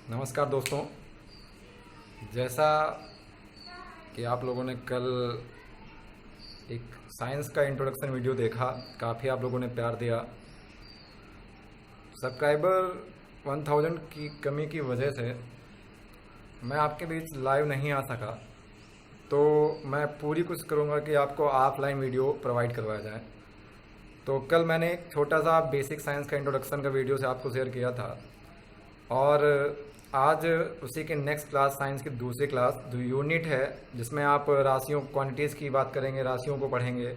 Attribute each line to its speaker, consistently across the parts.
Speaker 1: नमस्कार दोस्तों। जैसा कि आप लोगों ने कल एक साइंस का इंट्रोडक्शन वीडियो देखा, काफ़ी आप लोगों ने प्यार दिया। सब्सक्राइबर 1000 की कमी की वजह से मैं आपके बीच लाइव नहीं आ सका, तो मैं पूरी कोशिश करूँगा कि आपको ऑफलाइन वीडियो प्रोवाइड करवाया जाए। तो कल मैंने एक छोटा सा बेसिक साइंस का इंट्रोडक्शन का वीडियो से आपको शेयर किया था, और आज उसी के नेक्स्ट क्लास साइंस की दूसरी क्लास जो यूनिट है, जिसमें आप राशियों क्वांटिटीज़ की बात करेंगे, राशियों को पढ़ेंगे,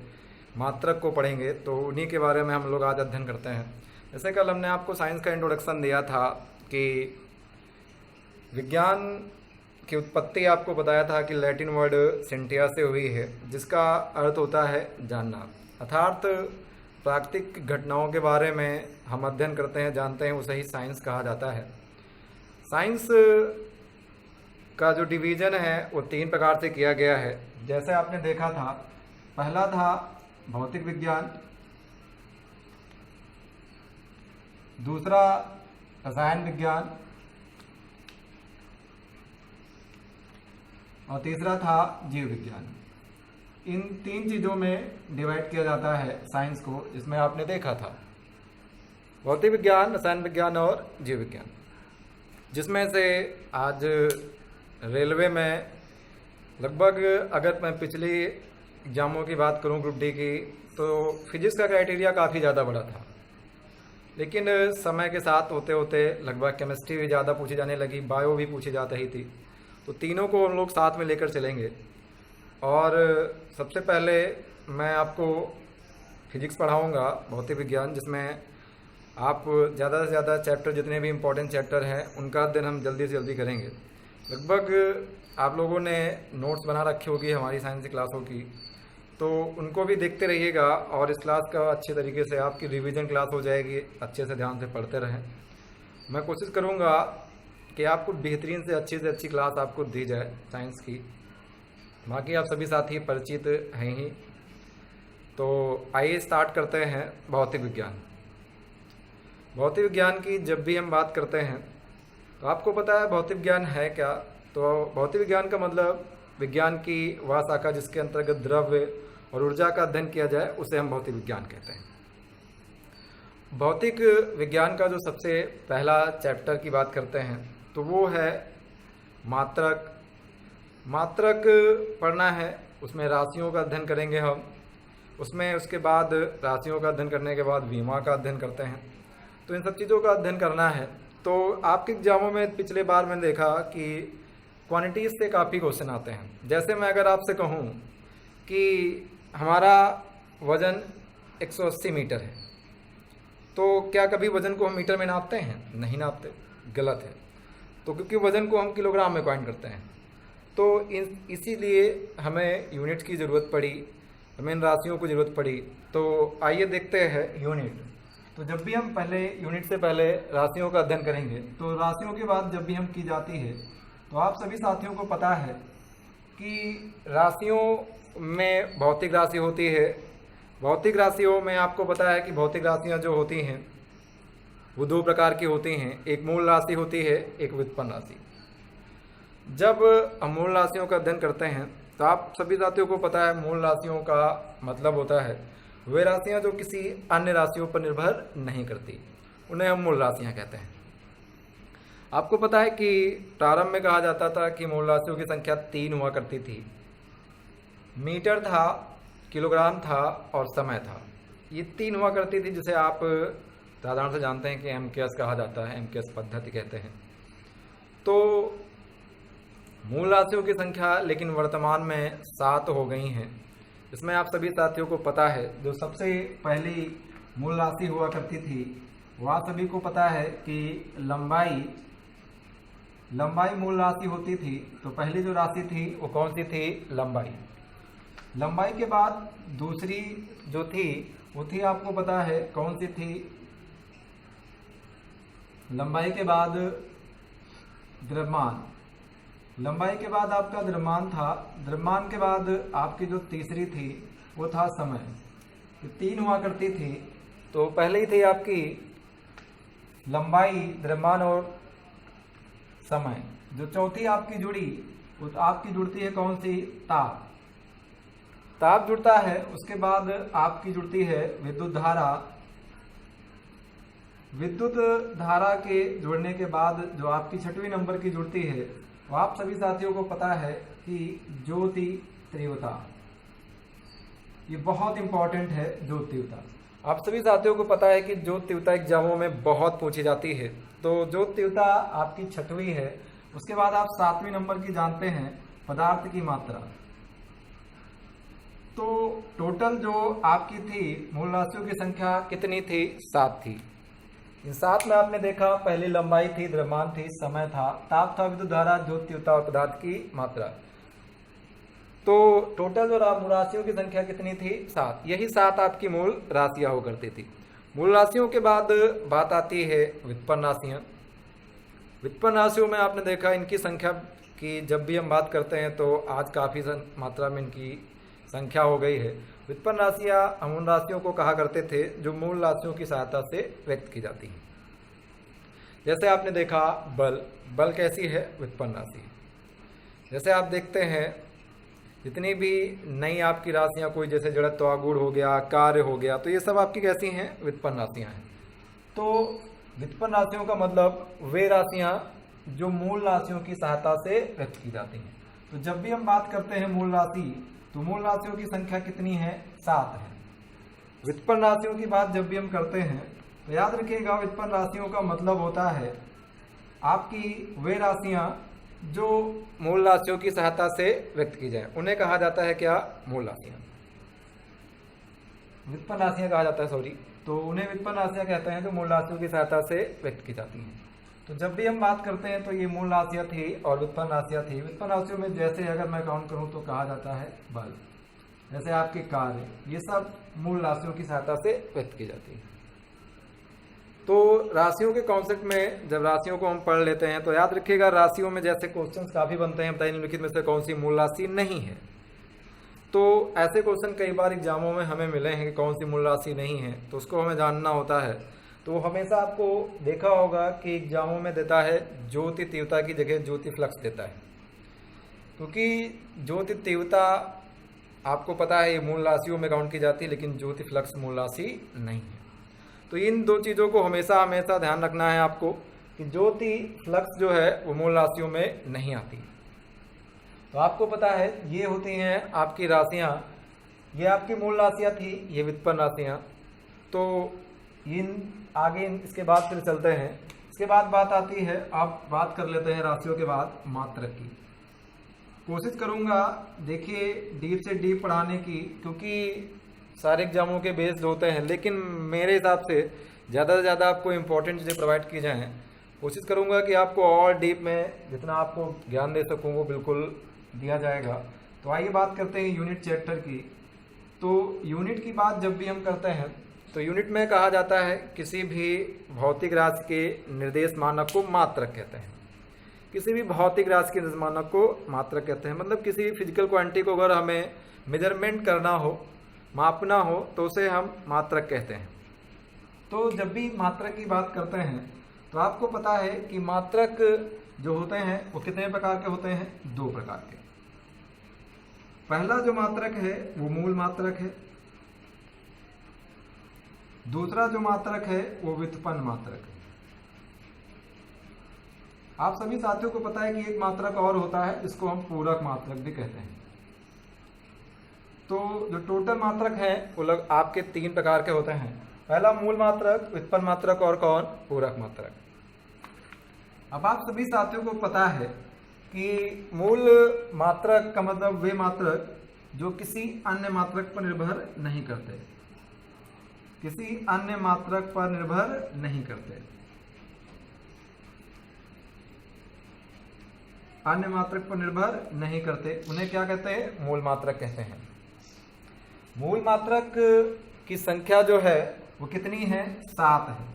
Speaker 1: मात्रक को पढ़ेंगे, तो उन्हीं के बारे में हम लोग आज अध्ययन करते हैं। जैसे कल हमने आपको साइंस का इंट्रोडक्शन दिया था कि विज्ञान की उत्पत्ति आपको बताया था कि लैटिन वर्ड सेंटिया से हुई है, जिसका अर्थ होता है जानना। अर्थात प्राकृतिक घटनाओं के बारे में हम अध्ययन करते हैं, जानते हैं, उसे ही साइंस कहा जाता है। साइंस का जो डिवीज़न है वो 3 प्रकार से किया गया है। जैसे आपने देखा था, पहला था भौतिक विज्ञान, दूसरा रसायन विज्ञान, और तीसरा था जीव विज्ञान। इन 3 चीज़ों में डिवाइड किया जाता है साइंस को, जिसमें आपने देखा था भौतिक विज्ञान, रसायन विज्ञान और जीव विज्ञान, जिसमें से आज रेलवे में लगभग, अगर मैं पिछली एग्जामों की बात करूं ग्रुप डी की, तो फिजिक्स का क्राइटेरिया काफ़ी ज़्यादा बड़ा था, लेकिन समय के साथ होते होते लगभग केमिस्ट्री भी ज़्यादा पूछी जाने लगी, बायो भी पूछी जाती ही थी। तो तीनों को हम लोग साथ में लेकर चलेंगे। और सबसे पहले मैं आपको फिजिक्स पढ़ाऊँगा, भौतिक विज्ञान, जिसमें आप ज़्यादा से ज़्यादा चैप्टर, जितने भी इम्पोर्टेंट चैप्टर हैं, उनका अध्ययन हम जल्दी से जल्दी करेंगे। लगभग आप लोगों ने नोट्स बना रखी होगी हमारी साइंस की क्लासों की, तो उनको भी देखते रहिएगा, और इस क्लास का अच्छे तरीके से आपकी रिवीजन क्लास हो जाएगी। अच्छे से ध्यान से पढ़ते रहें। मैं कोशिश करूँगा कि आपको बेहतरीन से अच्छी क्लास आपको दी जाए साइंस की। बाकी आप सभी साथी परिचित हैं ही, तो आइए स्टार्ट करते हैं भौतिक विज्ञान। भौतिक विज्ञान की जब भी हम बात करते हैं तो आपको पता है भौतिक विज्ञान है क्या। तो भौतिक विज्ञान का मतलब विज्ञान की वह शाखा जिसके अंतर्गत द्रव्य और ऊर्जा का अध्ययन किया जाए, उसे हम भौतिक विज्ञान कहते हैं। भौतिक विज्ञान का जो सबसे पहला चैप्टर की बात करते हैं तो वो है मात्रक। मात्रक पढ़ना है, उसमें राशियों का अध्ययन करेंगे हम। उसमें उसके बाद राशियों का अध्ययन करने के बाद विमा का अध्ययन करते हैं। तो इन सब चीज़ों का अध्ययन करना है। तो आपके एग्जामों में पिछले बार मैंने देखा कि क्वांटिटीज़ से काफ़ी क्वेश्चन आते हैं। जैसे मैं अगर आपसे कहूँ कि हमारा वज़न 180 मीटर है, तो क्या कभी वज़न को हम मीटर में नापते हैं? नहीं नापते, गलत है। तो क्योंकि वज़न को हम किलोग्राम में पॉइंट करते हैं, तो इसीलिए हमें यूनिट की ज़रूरत पड़ी, हमें इन राशियों की ज़रूरत पड़ी। तो आइए देखते हैं यूनिट। तो जब भी हम पहले यूनिट से पहले राशियों का अध्ययन करेंगे, तो राशियों की बात जब भी हम की जाती है तो आप सभी साथियों को पता है कि राशियों में भौतिक राशि होती है। भौतिक राशियों में आपको पता है कि भौतिक राशियाँ जो होती हैं वो 2 प्रकार की होती हैं, एक मूल राशि होती है, एक व्युत्पन्न राशि। जब हम मूल राशियों का अध्ययन करते हैं तो आप सभी साथियों को पता है मूल राशियों का मतलब होता है वे राशियां जो किसी अन्य राशियों पर निर्भर नहीं करती, उन्हें हम मूल राशियां कहते हैं। आपको पता है कि प्रारंभ में कहा जाता था कि मूल राशियों की संख्या 3 हुआ करती थी। मीटर था, किलोग्राम था और समय था। ये 3 हुआ करती थी, जिसे आप साधारण से जानते हैं कि MKS कहा जाता है, MKS पद्धति कहते हैं। तो मूल राशियों की संख्या लेकिन वर्तमान में 7 हो गई हैं। इसमें आप सभी साथियों को पता है जो सबसे पहली मूल राशि हुआ करती थी, वह सभी को पता है कि लंबाई मूल राशि होती थी। तो पहली जो राशि थी वो कौन सी थी? लंबाई। लंबाई के बाद दूसरी जो थी वो थी, आपको पता है कौन सी थी? लंबाई के बाद द्रव्यमान। लंबाई के बाद आपका द्रव्यमान था। द्रव्यमान के बाद आपकी जो तीसरी थी वो था समय। तो 3 हुआ करती थी। तो पहले ही थी आपकी लंबाई, द्रव्यमान और समय। जो चौथी आपकी जुड़ी वो आपकी जुड़ती है कौन सी? ताप। ताप जुड़ता है, उसके बाद आपकी जुड़ती है विद्युत धारा। विद्युत धारा के जुड़ने के बाद जो आपकी 6वीं नंबर की जुड़ती है वो आप सभी साथियों को पता है कि ज्योति तीव्रता। ये बहुत इंपॉर्टेंट है ज्योति तीव्रता। आप सभी साथियों को पता है कि ज्योति तीव्रता एग्जामों में बहुत पूछी जाती है। तो ज्योति तीव्रता आपकी 6वीं है। उसके बाद आप 7वीं नंबर की जानते हैं पदार्थ की मात्रा। तो टोटल जो आपकी थी मूल राशियों की संख्या कितनी थी? 7 थी। इन 7 में आपने देखा पहली लंबाई थी, द्रव्यमान थी, समय था, ताप था, विद्युत धारा, ज्योति तीव्रता और पदार्थ की मात्रा। तो टोटल जो मूल राशियों की संख्या कितनी थी? 7। यही 7 आपकी मूल राशियां हो करती थी। मूल राशियों के बाद बात आती है व्युत्पन्न राशियां। व्युत्पन्न राशियों में आपने देखा इनकी संख्या की जब भी हम बात करते हैं तो आज काफ़ी मात्रा में इनकी संख्या हो गई है। व्युत्पन्न राशियां हम उन राशियों को कहा करते थे जो मूल राशियों की सहायता से व्यक्त की जाती हैं। जैसे आपने देखा बल। बल कैसी है? व्युत्पन्न राशि। जैसे आप देखते हैं जितनी भी नई आपकी राशियां, कोई जैसे जड़त्व गुण हो गया, कार्य हो गया, तो ये सब आपकी कैसी हैं? व्युत्पन्न राशियां हैं। तो व्युत्पन्न राशियों का मतलब वे राशियां जो मूल राशियों की सहायता से व्यक्त की जाती हैं। तो जब भी हम बात करते हैं मूल राशि तो मूल राशियों की संख्या कितनी है? 7 है। व्युत्पन्न राशियों की बात जब भी हम करते हैं तो याद रखिएगा व्युत्पन्न राशियों का मतलब होता है आपकी वे राशियां जो मूल राशियों की सहायता से व्यक्त की जाए, उन्हें कहा जाता है क्या? मूल राशियां। व्युत्पन्न राशियां कहा जाता है, सॉरी। तो उन्हें व्युत्पन्न राशियां कहते हैं जो मूल राशियों की सहायता से व्यक्त की जाती हैं। तो जब भी हम बात करते हैं तो ये मूल राशियां थी और व्युत्पन्न राशियां थी। व्युत्पन्न राशियों में जैसे अगर मैं काउंट करूं तो कहा जाता है बल, जैसे आपके कार्य, ये सब मूल राशियों की सहायता से व्यक्त की जाती है। तो राशियों के कॉन्सेप्ट में जब राशियों को हम पढ़ लेते हैं तो याद रखिएगा राशियों में जैसे क्वेश्चंस काफ़ी बनते हैं, बताइए निम्नलिखित में से कौन सी मूल राशि नहीं है। तो ऐसे क्वेश्चन कई बार एग्जामों में हमें मिले हैं कि कौन सी मूल राशि नहीं है, तो उसको हमें जानना होता है। तो हमेशा आपको देखा होगा कि एग्जामों में देता है ज्योति तीव्रता की जगह ज्योति फ्लक्स देता है, क्योंकि ज्योति तीव्रता आपको पता है ये मूल राशियों में काउंट की जाती है, लेकिन ज्योति फ्लक्स मूल राशि नहीं है। तो इन दो चीज़ों को हमेशा हमेशा ध्यान रखना है आपको कि ज्योति फ्लक्स जो है वो मूल राशियों में नहीं आती। तो आपको पता है ये होती हैं आपकी राशियाँ, ये आपकी मूल राशियाँ थी, ये व्युत्पन्न राशियाँ। तो इन आगे इसके बाद फिर चलते हैं। इसके बाद बात आती है, आप बात कर लेते हैं राशियों के बाद मात्रक की। कोशिश करूंगा देखिए डीप से डीप पढ़ाने की, क्योंकि सारे एग्जामों के बेस्ड होते हैं, लेकिन मेरे हिसाब से ज़्यादा से ज़्यादा आपको इम्पोर्टेंट चीज़ें प्रोवाइड की जाएँ। कोशिश करूंगा कि आपको और डीप में जितना आपको ज्ञान दे सकूँ वो बिल्कुल दिया जाएगा। तो आइए बात करते हैं यूनिट चैप्टर की। तो यूनिट की बात जब भी हम करते हैं तो यूनिट में कहा जाता है किसी भी भौतिक राशि के निर्देश मानक को मात्रक कहते हैं। किसी भी भौतिक राशि के निर्देश मानक को मात्रक कहते हैं, मतलब किसी भी फिजिकल क्वांटिटी को अगर हमें मेजरमेंट करना हो, मापना हो, तो उसे हम मात्रक कहते हैं। तो जब भी मात्रक की बात करते हैं तो आपको पता है कि मात्रक जो होते हैं वो कितने प्रकार के होते हैं? 2 प्रकार के। पहला जो मात्रक है वो मूल मात्रक है, दूसरा जो मात्रक है वो व्युत्पन्न मात्रक है। आप सभी साथियों को पता है कि एक मात्रक और होता है, इसको हम पूरक मात्रक भी कहते हैं। तो जो टोटल मात्रक है वो लोग आपके 3 प्रकार के होते हैं। पहला मूल मात्रक, व्युत्पन्न मात्रक और कौन? पूरक मात्रक। अब आप सभी साथियों को पता है कि मूल मात्रक का मतलब वे मात्रक जो किसी अन्य मात्रक पर निर्भर नहीं करते, किसी अन्य मात्रक पर निर्भर नहीं करते। अन्य मात्रक पर निर्भर नहीं करते, उन्हें क्या कहते हैं? मूल मात्रक कहते हैं। मूल मात्रक की संख्या जो है वो कितनी है? 7 है।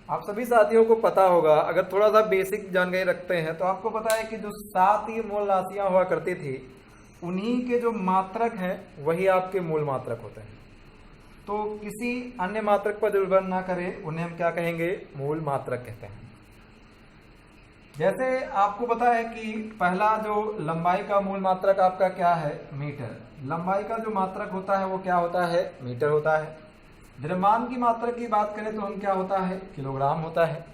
Speaker 1: आप सभी साथियों को पता होगा, अगर थोड़ा सा बेसिक जानकारी रखते हैं तो आपको पता है कि जो 7 ही मूल राशियां हुआ करती थी, उन्हीं के जो मात्रक हैं वही आपके मूल मात्रक होते हैं। तो किसी अन्य मात्रक पर निर्भर ना करें, उन्हें हम क्या कहेंगे? मूल मात्रक कहते हैं। जैसे आपको पता है कि पहला जो लंबाई का मूल मात्रक आपका क्या है, मीटर। लंबाई का जो मात्रक होता है वो क्या होता है, मीटर होता है। द्रव्यमान की मात्रक की बात करें तो हम क्या होता है, किलोग्राम होता है।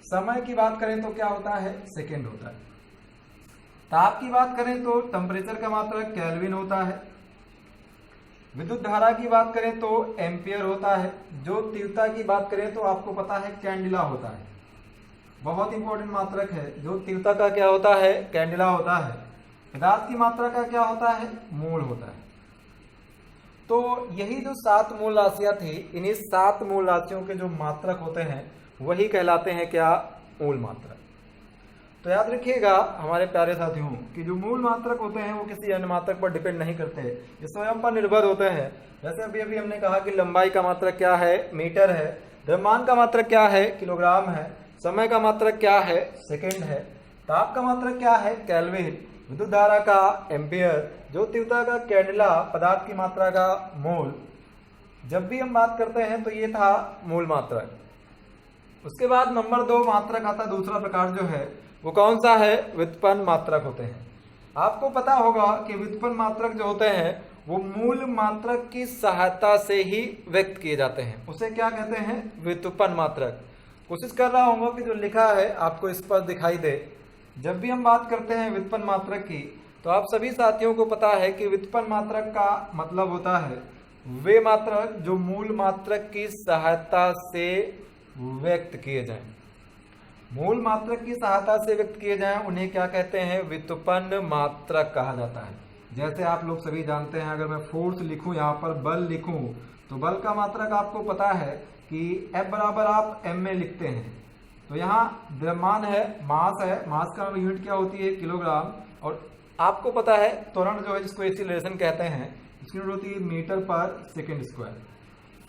Speaker 1: समय की बात करें तो क्या होता है, सेकेंड होता है। ताप की बात करें तो टेम्परेचर का मात्रक केल्विन होता है। विद्युत धारा की बात करें तो एम्पियर होता है। जो तीव्रता की बात करें तो आपको पता है कैंडिला होता है। बहुत इंपॉर्टेंट मात्रक है। जो तीव्रता का क्या होता है, कैंडिला होता है। पदार्थ की मात्रा का क्या होता है, मोल होता है। तो यही जो 7 मूल राशियां थी, इन्हीं 7 मूल राशियों के जो मात्रक होते हैं वही कहलाते हैं क्या, मूल मात्रक। तो याद रखिएगा हमारे प्यारे साथियों कि जो मूल मात्रक होते हैं वो किसी अन्य मात्रक पर डिपेंड नहीं करते, ये स्वयं पर निर्भर होते हैं। जैसे अभी अभी हमने कहा कि लंबाई का मात्रक क्या है, मीटर है। द्रव्यमान का मात्रक क्या है, किलोग्राम है। समय का मात्रक क्या है, सेकेंड है। ताप का मात्रक क्या है, केल्विन। विद्युत धारा का एम्पियर। जो तीव्रता का कैंडिला। पदार्थ की मात्रा का मोल। जब भी हम बात करते हैं तो ये था मूल मात्रक। उसके बाद नंबर 2 मात्रक आता है, दूसरा प्रकार जो है वो कौन सा है, व्युत्पन्न मात्रक होते हैं। आपको पता होगा कि व्युत्पन्न मात्रक जो होते हैं वो मूल मात्रक की सहायता से ही व्यक्त किए जाते हैं, उसे क्या कहते हैं, व्युत्पन्न मात्रक। कोशिश कर रहा हूँ कि जो लिखा है आपको इस पर दिखाई दे। जब भी हम बात करते हैं व्युत्पन्न मात्रक की तो आप सभी साथियों को पता है कि व्युत्पन्न मात्रक का मतलब होता है वे मात्रक जो मूल मात्रक की सहायता से व्यक्त किए जाएं। मूल मात्रक की सहायता से व्यक्त किए जाएं उन्हें क्या कहते हैं, व्युत्पन्न मात्रक कहा जाता है। जैसे आप लोग सभी जानते हैं, अगर मैं फोर्स लिखूं, यहाँ पर बल लिखूं, तो बल का मात्रक आपको पता है कि F बराबर आप m में लिखते हैं। तो यहाँ द्रव्यमान है, मास है, मास का यूनिट क्या होती है, किलोग्राम। और आपको पता है त्वरण जो है जिसको एक्सीलरेशन कहते हैं, इसकी यूनिट होती है मीटर पर सेकेंड स्क्वायर।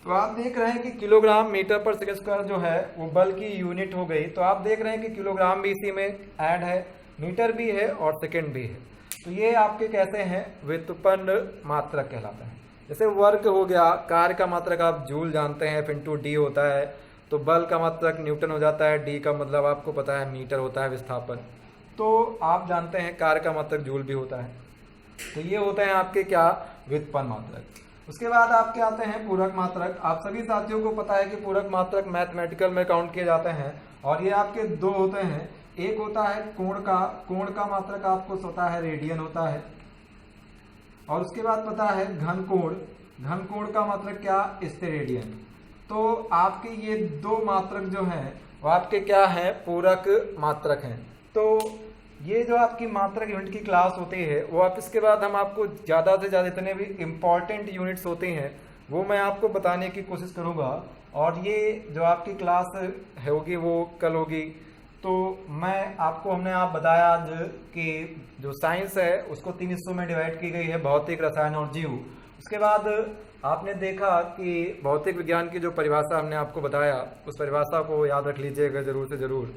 Speaker 1: तो आप देख रहे हैं कि किलोग्राम मीटर पर सेकेंड स्क्वायर जो है वो बल की यूनिट हो गई। तो आप देख रहे हैं कि किलोग्राम भी इसी में ऐड है, मीटर भी है और सेकेंड भी है। तो ये आपके कहते हैं व्युत्पन्न मात्रक कहलाता है। जैसे वर्क हो गया, कार्य का मात्रक आप जूल जानते हैं, इंटू डी होता है। तो बल का मात्रक न्यूटन हो जाता है, डी का मतलब आपको पता है मीटर होता है, विस्थापन। तो आप जानते हैं कार्य का मात्रक जूल भी होता है। तो ये होते हैं आपके क्या, व्युत्पन्न मात्रक। उसके बाद आपके आते हैं पूरक मात्रक। आप सभी साथियों को पता है कि पूरक मात्रक मैथमेटिकल में काउंट किए जाते हैं और ये आपके 2 होते हैं। एक होता है कोण का, कोण का मात्रक आपको पता है रेडियन होता है। और उसके बाद पता है घन कोण, घन कोण का मात्रक क्या, स्टेरेडियन। तो आपके ये 2 मात्रक जो हैं वो आपके क्या हैं, पूरक मात्रक हैं। तो ये जो आपकी मात्रक यूनिट की क्लास होती है वो आप, इसके बाद हम आपको ज़्यादा से ज़्यादा जितने भी इम्पॉर्टेंट यूनिट्स होती हैं वो मैं आपको बताने की कोशिश करूँगा। और ये जो आपकी क्लास होगी वो कल होगी। तो मैं आपको, हमने आप बताया आज कि जो साइंस है उसको 3 हिस्सों में डिवाइड की गई है, भौतिक, रसायन और जीव। उसके बाद आपने देखा कि भौतिक विज्ञान की जो परिभाषा हमने आपको बताया, उस परिभाषा को याद रख लीजिएगा ज़रूर से ज़रूर।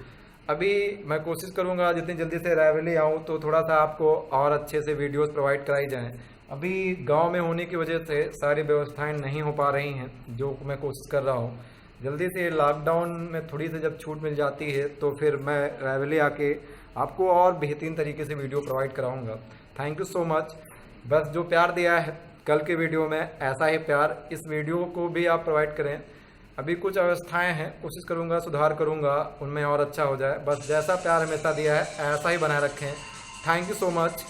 Speaker 1: अभी मैं कोशिश करूंगा जितनी जल्दी से रायबरेली आऊँ तो थोड़ा सा आपको और अच्छे से वीडियोस प्रोवाइड कराई जाएं। अभी गांव में होने की वजह से सारी व्यवस्थाएं नहीं हो पा रही हैं, जो मैं कोशिश कर रहा हूं। जल्दी से लॉकडाउन में थोड़ी सी जब छूट मिल जाती है तो फिर मैं रायबरेली आके आपको और बेहतरीन तरीके से वीडियो प्रोवाइड कराऊँगा। Thank you so much. बस जो प्यार दिया है कल के वीडियो में, ऐसा ही प्यार इस वीडियो को भी आप प्रोवाइड करें। अभी कुछ अवस्थाएं हैं, कोशिश करूंगा, सुधार करूंगा, उनमें और अच्छा हो जाए। बस जैसा प्यार हमेशा दिया है ऐसा ही बनाए रखें। Thank you so much.